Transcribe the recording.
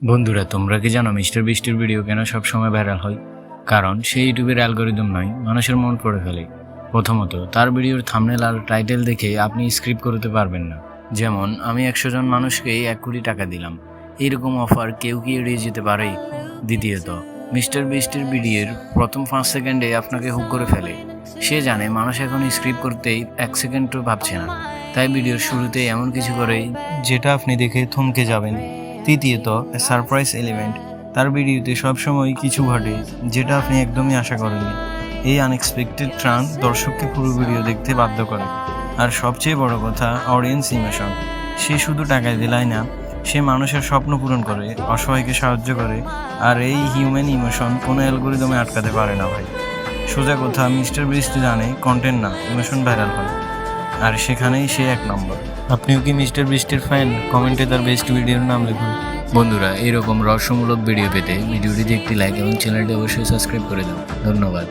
বন্ধুরা, তোমরা কি জানো মিস্টার বিস্টের ভিডিও কেন সবসময় ভাইরাল হয়? কারণ সে ইউটিউবের অ্যালগোরিদম নয়, মানুষের মন পড়ে ফেলে। প্রথমত, তার ভিডিওর থাম্বনেল আর টাইটেল দেখে আপনি স্ক্রিপ্ট করতে পারবেন না। যেমন, আমি 100 জন মানুষকেই 1 কোটি টাকা দিলাম, এরকম অফার কেউ কি এড়িয়ে যেতে পারে? দ্বিতীয়ত, মিস্টার বিস্টের ভিডিওর প্রথম 5 সেকেন্ডে আপনাকে হুক করে ফেলে। সে জানে মানুষ এখন স্ক্রিপ্ট করতেই 1 সেকেন্ডও ভাবছে না, তাই ভিডিওর শুরুতেই এমন কিছু করে যেটা আপনি দেখে থমকে যাবেন। তৃতীয়ত, সারপ্রাইজ এলিমেন্ট। তার ভিডিওতে সবসময় কিছু ঘটে যেটা আপনি একদমই আশা করেননি। এই আনএক্সপেক্টেড ট্রান দর্শককে পুরো ভিডিও দেখতে বাধ্য করে। আর সবচেয়ে বড় কথা, অডিয়েন্স ইমোশন। সে শুধু টাকায় দিলায় না, সে মানুষের স্বপ্ন পূরণ করে, অসহায়কে সাহায্য করে। আর এই হিউম্যান ইমোশন কোনো অ্যালগোরিদমে আটকাতে পারে না ভাই। সোজা কথা, মিস্টার বিস্ট জানে কন্টেন্ট না, ইমোশন ভাইরাল হয়, আর সেখানেই সে 1 নম্বর। আপনিও কি মিস্টার বিস্টের ফ্যান? কমেন্টে তার বেস্ট ভিডিওর নাম লিখুন। বন্ধুরা, এইরকম রহস্যমূলক ভিডিও পেতে ভিডিওটিতে একটি লাইক এবং চ্যানেলটি অবশ্যই সাবস্ক্রাইব করে দাও। ধন্যবাদ।